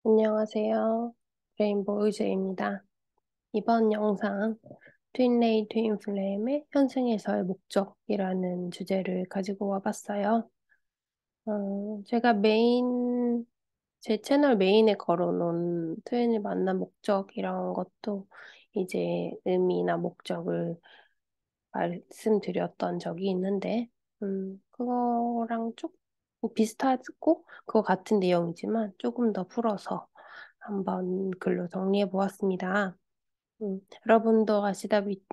안녕하세요. 레인보우 유저입니다. 이번 영상 트윈레이 트윈플레임의 현생에서의 목적이라는 주제를 가지고 와봤어요. 제가 제 채널 메인에 걸어놓은 트윈을 만난 목적 이런 것도 이제 의미나 목적을 말씀드렸던 적이 있는데, 그거랑 조금 비슷하고 그거 같은 내용이지만 조금 더 풀어서 한번 글로 정리해 보았습니다. 여러분도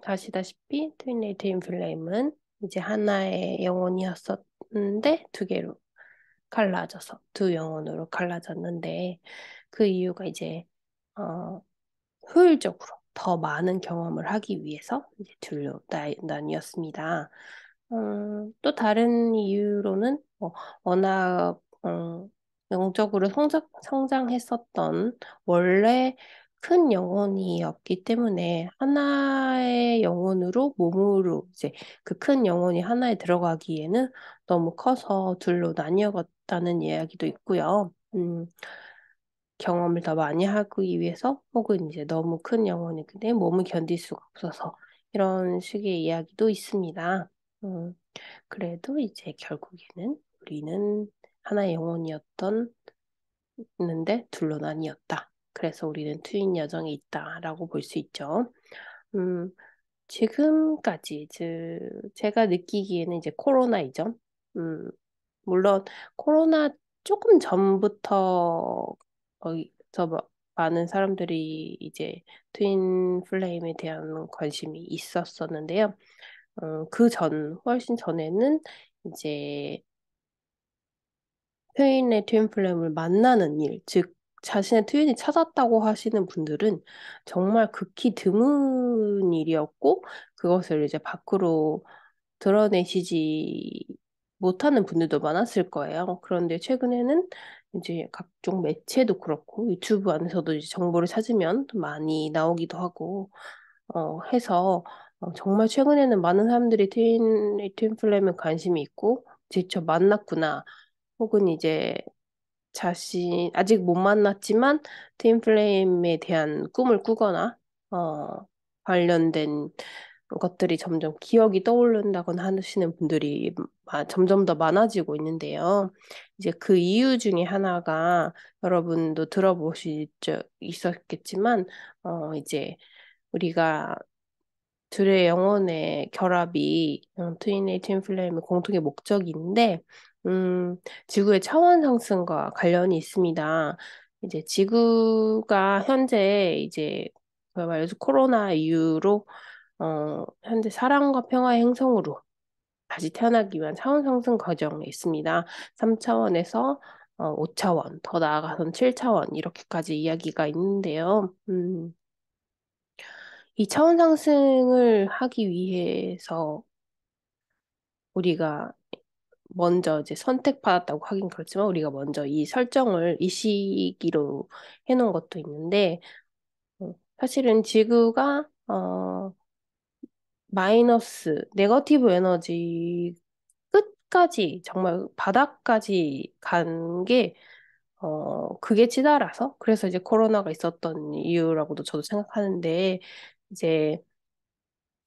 아시다시피 트윈레이트 인플레임은 이제 하나의 영혼이었었는데 두 개로 갈라져서 두 영혼으로 갈라졌는데 그 이유가 이제 어, 효율적으로 더 많은 경험을 하기 위해서 이제 둘로 나뉘었습니다. 또 다른 이유로는 워낙 영적으로 성장했었던 원래 큰 영혼이었기 때문에 하나의 영혼으로 몸으로 이제 그 큰 영혼이 하나에 들어가기에는 너무 커서 둘로 나뉘었다는 이야기도 있고요. 경험을 더 많이 하기 위해서 혹은 이제 너무 큰 영혼이기 때문에 몸을 견딜 수가 없어서 이런 식의 이야기도 있습니다. 음, 그래도 이제 결국에는 우리는 하나의 영혼이었는데 둘로 나뉘었다. 그래서 우리는 트윈 여정에 있다라고 볼 수 있죠. 음, 지금까지 제가 느끼기에는 이제 코로나 이전, 물론 코로나 조금 전부터 많은 사람들이 이제 트윈 플레임에 대한 관심이 있었었는데요. 훨씬 전에는 이제 트윈의 트윈 플레임을 만나는 일, 즉 자신의 트윈이 찾았다고 하시는 분들은 정말 극히 드문 일이었고 그것을 이제 밖으로 드러내시지 못하는 분들도 많았을 거예요. 그런데 최근에는 이제 각종 매체도 그렇고 유튜브 안에서도 이제 정보를 찾으면 많이 나오기도 하고 해서 정말 최근에는 많은 사람들이 트윈 플레임에 관심이 있고 직접 만났구나. 혹은 이제 아직 못 만났지만 트윈 플레임에 대한 꿈을 꾸거나 관련된 것들이 점점 기억이 떠오른다거나 하시는 분들이 점점 더 많아지고 있는데요. 이제 그 이유 중에 하나가 여러분도 들어보실 적 있었겠지만, 이제 우리가 둘의 영혼의 결합이 트윈의 트윈 플레임의 공통의 목적인데, 지구의 차원 상승과 관련이 있습니다. 이제 지구가 현재 이제 그야말로 코로나 이후로 현재 사랑과 평화의 행성으로 다시 태어나기 위한 차원 상승 과정에 있습니다. 3차원에서 5차원, 더 나아가서는 7차원 이렇게까지 이야기가 있는데요. 이 차원 상승을 하기 위해서 우리가 먼저 이제 선택받았다고 하긴 그렇지만 우리가 먼저 이 설정을 이 시기로 해놓은 것도 있는데 사실은 지구가 네거티브 에너지 끝까지 정말 바닥까지 간 게 그게 치달아서 그래서 이제 코로나가 있었던 이유라고도 저도 생각하는데 이제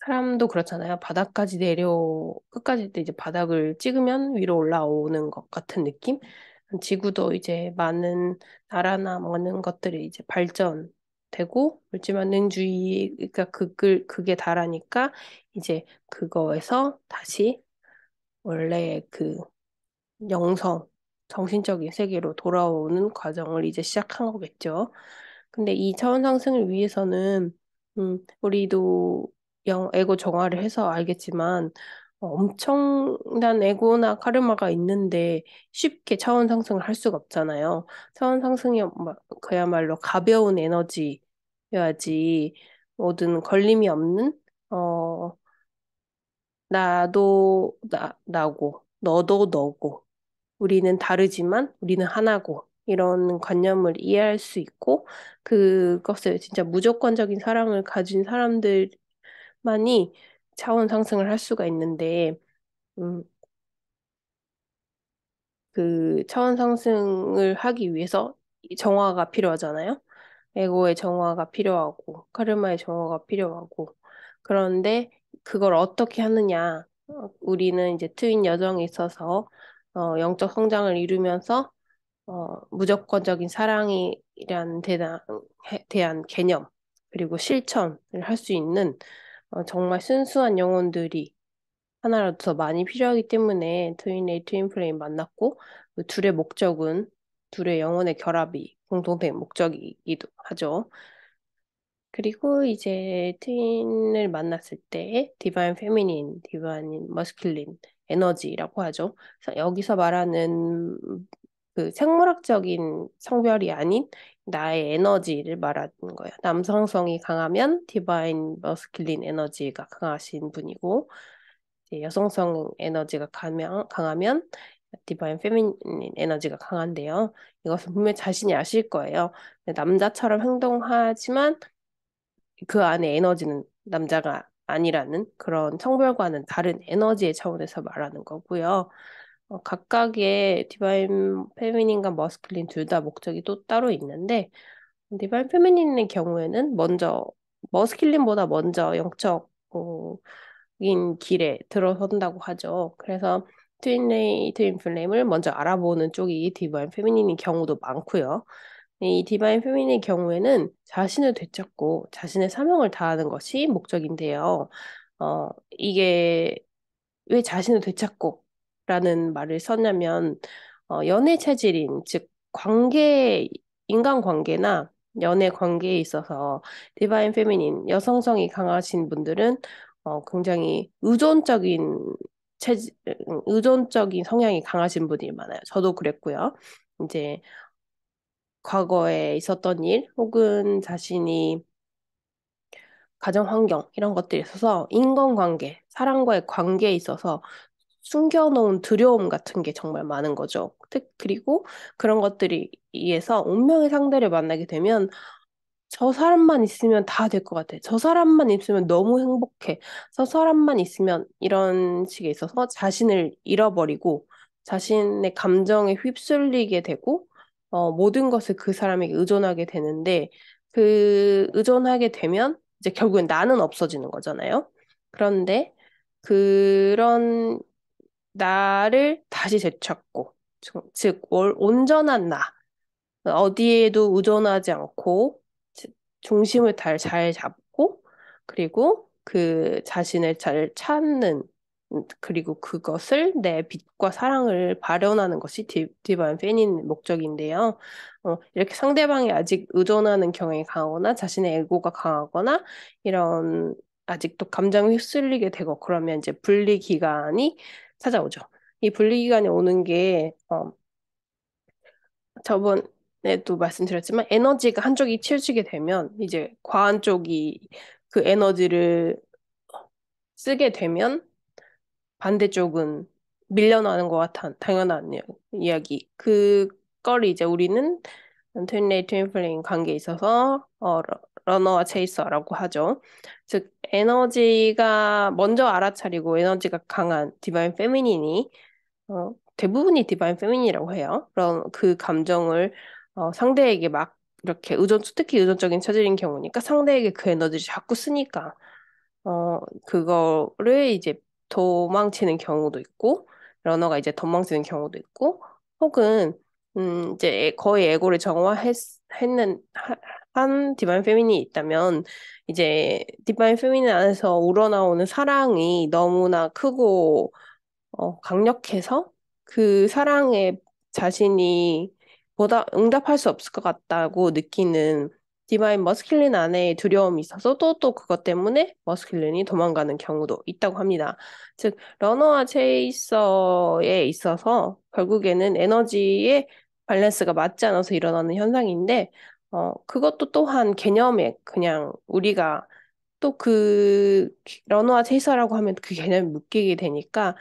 사람도 그렇잖아요. 끝까지 이제 바닥을 찍으면 위로 올라오는 것 같은 느낌? 지구도 이제 많은 나라나 많은 것들이 이제 발전되고, 물질만능주의가 극에 달하니까, 이제 그거에서 다시 원래 그 영성, 정신적인 세계로 돌아오는 과정을 이제 시작한 거겠죠. 근데 이 차원 상승을 위해서는 우리도 에고 정화를 해서 알겠지만 엄청난 에고나 카르마가 있는데 쉽게 차원 상승을 할 수가 없잖아요. 차원 상승이 그야말로 가벼운 에너지여야지 모든 걸림이 없는 어 나고 너도 너고 우리는 다르지만 우리는 하나고 이런 관념을 이해할 수 있고 그것을 진짜 무조건적인 사랑을 가진 사람들만이 차원 상승을 할 수가 있는데 음, 그 차원 상승을 하기 위해서 정화가 필요하잖아요. 에고의 정화가 필요하고 카르마의 정화가 필요하고 그런데 그걸 어떻게 하느냐? 우리는 이제 트윈 여정에 있어서 영적 성장을 이루면서 무조건적인 사랑이란 대한 개념 그리고 실천을 할 수 있는 정말 순수한 영혼들이 하나라도 더 많이 필요하기 때문에 트윈레이 트윈 플레임 만났고 그 둘의 목적은 둘의 영혼의 결합이 공동된 목적이기도 하죠. 그리고 이제 트윈을 만났을 때 디바인 페미닌, 디바인 머스큘린 에너지라고 하죠. 그래서 여기서 말하는 그 생물학적인 성별이 아닌 나의 에너지를 말하는 거예요. 남성성이 강하면 디바인 머스큘린 에너지가 강하신 분이고 이제 여성성 에너지가 강하면 디바인 페미닌 에너지가 강한데요. 이것은 분명히 자신이 아실 거예요. 남자처럼 행동하지만 그 안에 에너지는 남자가 아니라는 그런 성별과는 다른 에너지의 차원에서 말하는 거고요. 각각의 디바인 페미닌과 머스큘린 둘 다 목적이 또 따로 있는데 디바인 페미닌의 경우에는 먼저 머스큘린보다 먼저 영적인 길에 들어선다고 하죠. 그래서 트윈레이 트윈 플레임을 먼저 알아보는 쪽이 디바인 페미닌인 경우도 많고요. 이 디바인 페미닌의 경우에는 자신을 되찾고 자신의 사명을 다하는 것이 목적인데요. 이게 왜 자신을 되찾고 라는 말을 썼냐면 연애 체질인 즉 인간 관계나 연애 관계에 있어서 디바인 페미닌 여성성이 강하신 분들은 굉장히 의존적인 성향이 강하신 분이 많아요. 저도 그랬고요. 이제 과거에 있었던 일 혹은 자신이 가정 환경 이런 것들이 있어서 인간관계, 사람과의 관계에 있어서 숨겨놓은 두려움 같은 게 정말 많은 거죠. 그리고 그런 것들이 의해서 운명의 상대를 만나게 되면 저 사람만 있으면 다 될 것 같아. 저 사람만 있으면 너무 행복해. 저 사람만 있으면 이런 식에 있어서 자신을 잃어버리고 자신의 감정에 휩쓸리게 되고 모든 것을 그 사람에게 의존하게 되는데 그 의존하게 되면 이제 결국엔 나는 없어지는 거잖아요. 그런데 그런 나를 다시 되찾고 즉 온전한 나 어디에도 의존하지 않고 중심을 잘 잡고 그리고 그 자신을 잘 찾는 그리고 그것을 내 빛과 사랑을 발현하는 것이 디바인 페니는 목적인데요. 이렇게 상대방이 아직 의존하는 경향이 강하거나 자신의 에고가 강하거나 이런 아직도 감정에 휩쓸리게 되고 그러면 이제 분리 기간이 찾아오죠. 이 분리 기간이 오는 게 저번에도 말씀드렸지만 에너지가 한쪽이 치우치게 되면 이제 과한 쪽이 그 에너지를 쓰게 되면 반대쪽은 밀려나는 것 같아 당연한 이야기. 그걸 이제 우리는 트윈레이 트윈플레인 관계에 있어서 러너와 체이서라고 하죠. 즉 에너지가 먼저 알아차리고 에너지가 강한 디바인 페미닌이 대부분이 디바인 페미닌이라고 해요. 그럼 그 감정을 상대에게 막 이렇게 특히 의존적인 체질인 경우니까 상대에게 그 에너지를 자꾸 쓰니까 그거를 이제 도망치는 경우도 있고 러너가 이제 도망치는 경우도 있고 혹은 이제 거의 에고를 한 디바인 페미닌이 있다면 이제 디바인 페미닌 안에서 우러나오는 사랑이 너무나 크고 강력해서 그 사랑에 자신이 응답할 수 없을 것 같다고 느끼는 디바인 머스큘린 안에 두려움이 있어서 또 그것 때문에 머스큘린이 도망가는 경우도 있다고 합니다. 즉, 러너와 체이서에 있어서 결국에는 에너지의 밸런스가 맞지 않아서 일어나는 현상인데, 그것도 또한 개념에 그냥 우리가 또 러너와 체이서라고 하면 그 개념이 묶이게 되니까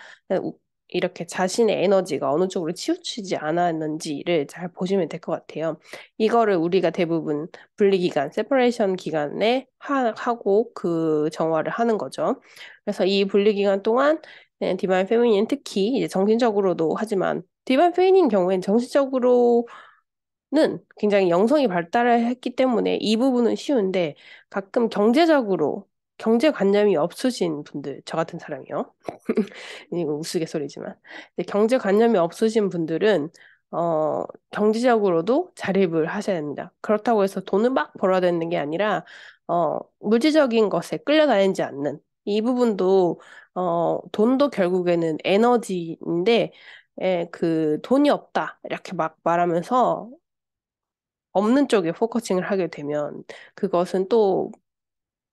이렇게 자신의 에너지가 어느 쪽으로 치우치지 않았는지를 잘 보시면 될 것 같아요. 이거를 우리가 대부분 분리기간, 세퍼레이션 기간에 하고 그 정화를 하는 거죠. 그래서 이 분리기간 동안 디바인 페미닌 특히 이제 정신적으로도 하지만 디바인 페미닌 경우엔 정신적으로는 굉장히 영성이 발달했기 때문에 이 부분은 쉬운데 가끔 경제적으로 경제관념이 없으신 분들, 저 같은 사람이요. 이거 우스갯소리지만. 근데 경제관념이 없으신 분들은 어, 경제적으로도 자립을 하셔야 됩니다. 그렇다고 해서 돈을 막 벌어야 되는 게 아니라 물질적인 것에 끌려다니지 않는 이 부분도 돈도 결국에는 에너지인데 그 돈이 없다 이렇게 막 말하면서 없는 쪽에 포커싱을 하게 되면 그것은 또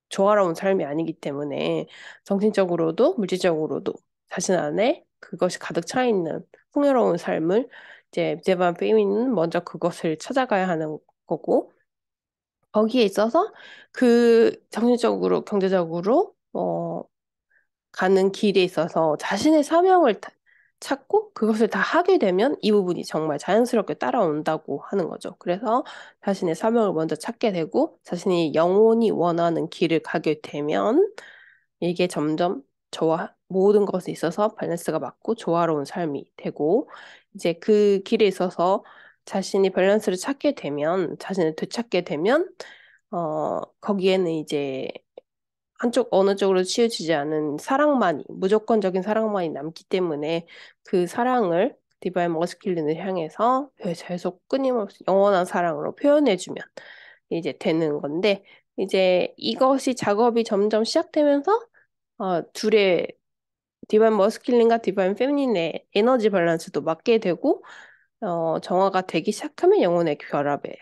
조화로운 삶이 아니기 때문에 정신적으로도 물질적으로도 자신 안에 그것이 가득 차 있는 풍요로운 삶을 이제 제반 페미는 먼저 그것을 찾아가야 하는 거고 거기에 있어서 그 정신적으로 경제적으로 가는 길에 있어서 자신의 사명을 찾고 그것을 다 하게 되면 이 부분이 정말 자연스럽게 따라온다고 하는 거죠. 그래서 자신의 사명을 먼저 찾게 되고 자신이 영원히 원하는 길을 가게 되면 이게 점점 모든 것에 있어서 밸런스가 맞고 조화로운 삶이 되고 이제 그 길에 있어서 자신이 밸런스를 찾게 되면 자신을 되찾게 되면 거기에는 이제 한쪽 어느 쪽으로 치우치지 않은 사랑만이 무조건적인 사랑만이 남기 때문에 그 사랑을 디바인 머스큘린을 향해서 계속 끊임없이 영원한 사랑으로 표현해주면 이제 되는 건데 이제 이것이 작업이 점점 시작되면서 둘의 디바인 머스큘린과 디바인 페미닌의 에너지 밸런스도 맞게 되고 정화가 되기 시작하면 영혼의 결합의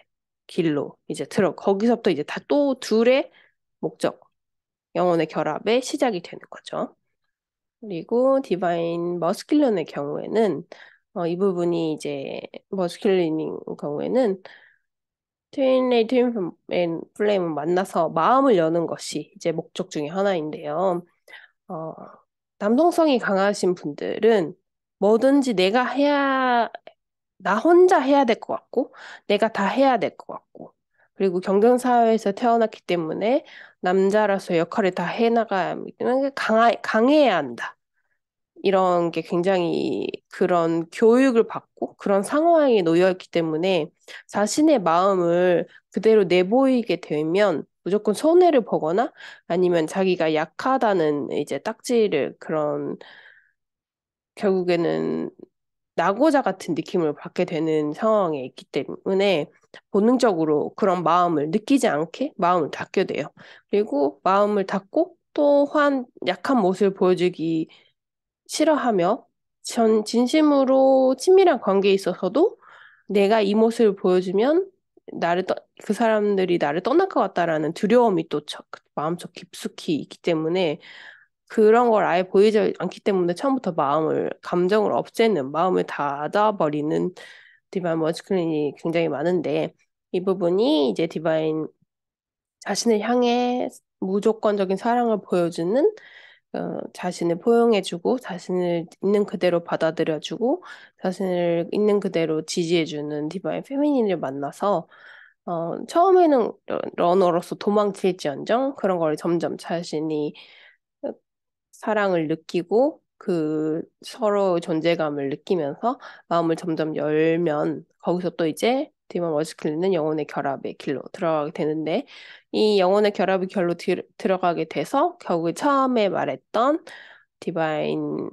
길로 이제 거기서부터 이제 다 또 둘의 목적 영혼의 결합의 시작이 되는 거죠. 그리고 디바인 머스큘린의 경우에는 이 부분이 이제 머스큘린인 경우에는 트윈레이 트윈 플레임을 만나서 마음을 여는 것이 이제 목적 중에 하나인데요. 어, 남성성이 강하신 분들은 뭐든지 나 혼자 해야 될 것 같고, 내가 다 해야 될 것 같고, 그리고 경쟁사회에서 태어났기 때문에 남자라서 역할을 다 해나가야, 강해야 한다. 이런 게 굉장히 그런 교육을 받고 그런 상황에 놓여 있기 때문에 자신의 마음을 그대로 내보이게 되면 무조건 손해를 보거나 아니면 자기가 약하다는 이제 딱지를 그런 결국에는 낙오자 같은 느낌을 받게 되는 상황에 있기 때문에 본능적으로 그런 마음을 느끼지 않게 마음을 닫게 돼요. 그리고 마음을 닫고 또한 약한 모습을 보여주기 싫어하며 진심으로 친밀한 관계에 있어서도 내가 이 모습을 보여주면 그 사람들이 나를 떠날 것 같다라는 두려움이 또 마음속 깊숙이 있기 때문에 그런 걸 아예 보이지 않기 때문에 처음부터 감정을 없애는, 마음을 닫아버리는 디바인 머스클린이 굉장히 많은데 이 부분이 이제 디바인 자신을 향해 무조건적인 사랑을 보여주는 자신을 포용해주고 자신을 있는 그대로 받아들여주고 자신을 있는 그대로 지지해주는 디바인 페미닌을 만나서 처음에는 러너로서 도망칠지언정 그런 걸 점점 자신이 사랑을 느끼고 그 서로 존재감을 느끼면서 마음을 점점 열면 거기서 또 이제 디만 워스클리는 영혼의 결합의 길로 들어가게 되는데 이 영혼의 결합의 길로 들어가게 돼서 결국에 처음에 말했던 디바인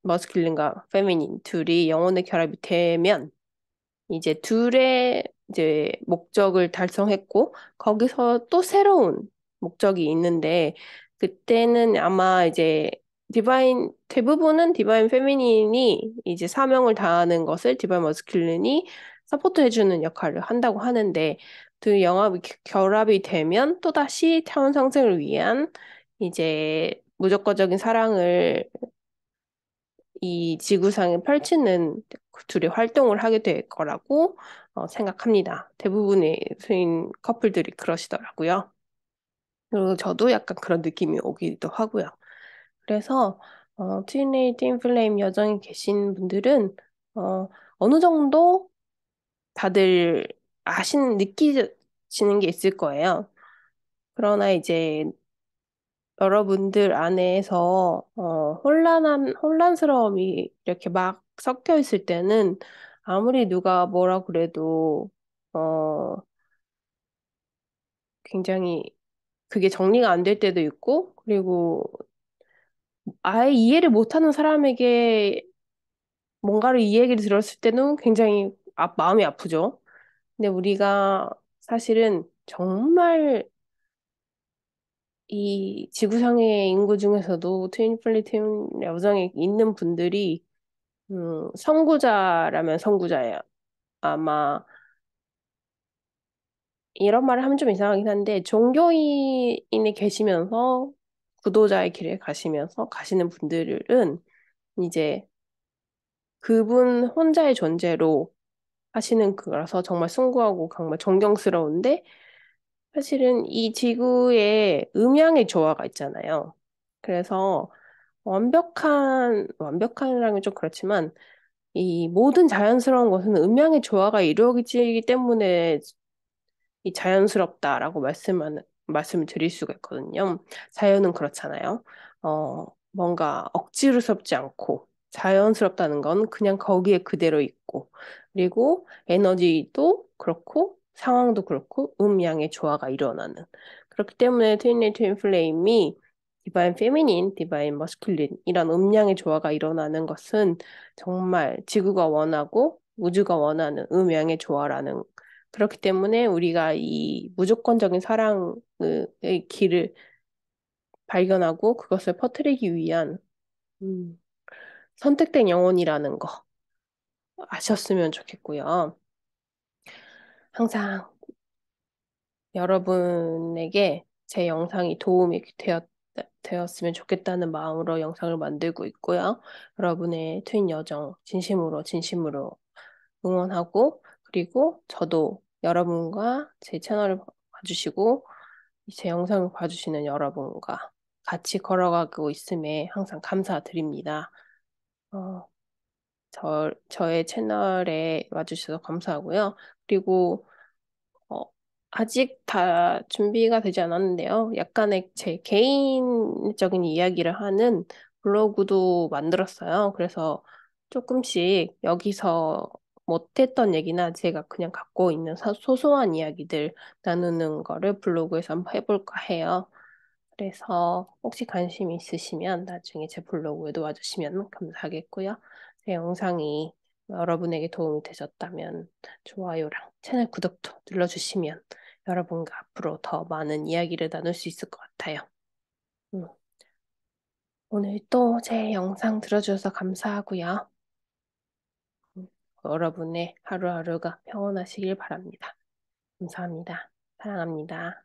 머스큘린과 페미닌 둘이 영혼의 결합이 되면 이제 둘의 이제 목적을 달성했고 거기서 또 새로운 목적이 있는데 그때는 아마 이제 대부분은 디바인 페미닌이 이제 사명을 다하는 것을 디바인 머스큘린이 서포트 해주는 역할을 한다고 하는데 두 영합이 결합이 되면 또다시 차원 상승을 위한 이제 무조건적인 사랑을 이 지구상에 펼치는 그 둘이 활동을 하게 될 거라고 생각합니다. 대부분의 스인 커플들이 그러시더라고요. 그리고 저도 약간 그런 느낌이 오기도 하고요. 그래서 트윈에이틴 플레임 여정에 계신 분들은 어, 어느 정도 다들 느끼시는 게 있을 거예요. 그러나 이제 여러분들 안에서 혼란스러움이 이렇게 막 섞여 있을 때는 아무리 누가 뭐라 그래도, 어, 굉장히 그게 정리가 안 될 때도 있고, 그리고 아예 이해를 못하는 사람에게 뭔가를 이 얘기를 들었을 때는 굉장히 마음이 아프죠. 근데 우리가 사실은 정말 이 지구상의 인구 중에서도 트윈 플리티움 여정에 있는 분들이 선구자라면 선구자예요. 아마 이런 말을 하면 좀 이상하긴 한데 종교인이 계시면서 구도자의 길에 가시면서 가시는 분들은 이제 그분 혼자의 존재로 하시는 거라서 정말 숭고하고 정말 존경스러운데 사실은 이 지구에 음양의 조화가 있잖아요. 그래서 완벽한이라면 좀 그렇지만 이 모든 자연스러운 것은 음양의 조화가 이루어지기 때문에 이 자연스럽다라고 말씀을 드릴 수가 있거든요. 자연은 그렇잖아요. 뭔가 억지로섭지 않고 자연스럽다는 건 그냥 거기에 그대로 있고 그리고 에너지도 그렇고 상황도 그렇고 음양의 조화가 일어나는 그렇기 때문에 트윈리 트윈 플레임이 디바인 페미닌, 디바인 머스큘린 이런 음양의 조화가 일어나는 것은 정말 지구가 원하고 우주가 원하는 음양의 조화라는 그렇기 때문에 우리가 이 무조건적인 사랑의 길을 발견하고 그것을 퍼뜨리기 위한 음, 선택된 영혼이라는 거 아셨으면 좋겠고요. 항상 여러분에게 제 영상이 도움이 되었으면 좋겠다는 마음으로 영상을 만들고 있고요. 여러분의 트윈 여정 진심으로 응원하고 그리고 저도 여러분과 제 채널을 봐주시고 제 영상을 봐주시는 여러분과 같이 걸어가고 있음에 항상 감사드립니다. 어, 저의 채널에 와주셔서 감사하고요. 그리고 어, 아직 다 준비가 되지 않았는데요. 약간의 제 개인적인 이야기를 하는 블로그도 만들었어요. 그래서 조금씩 여기서 못했던 얘기나 제가 그냥 갖고 있는 소소한 이야기들 나누는 거를 블로그에서 한번 해볼까 해요. 그래서 혹시 관심 있으시면 나중에 제 블로그에도 와주시면 감사하겠고요. 제 영상이 여러분에게 도움이 되셨다면 좋아요랑 채널 구독도 눌러주시면 여러분과 앞으로 더 많은 이야기를 나눌 수 있을 것 같아요. 음, 오늘 또 제 영상 들어주셔서 감사하고요. 음, 여러분의 하루하루가 평온하시길 바랍니다. 감사합니다. 사랑합니다.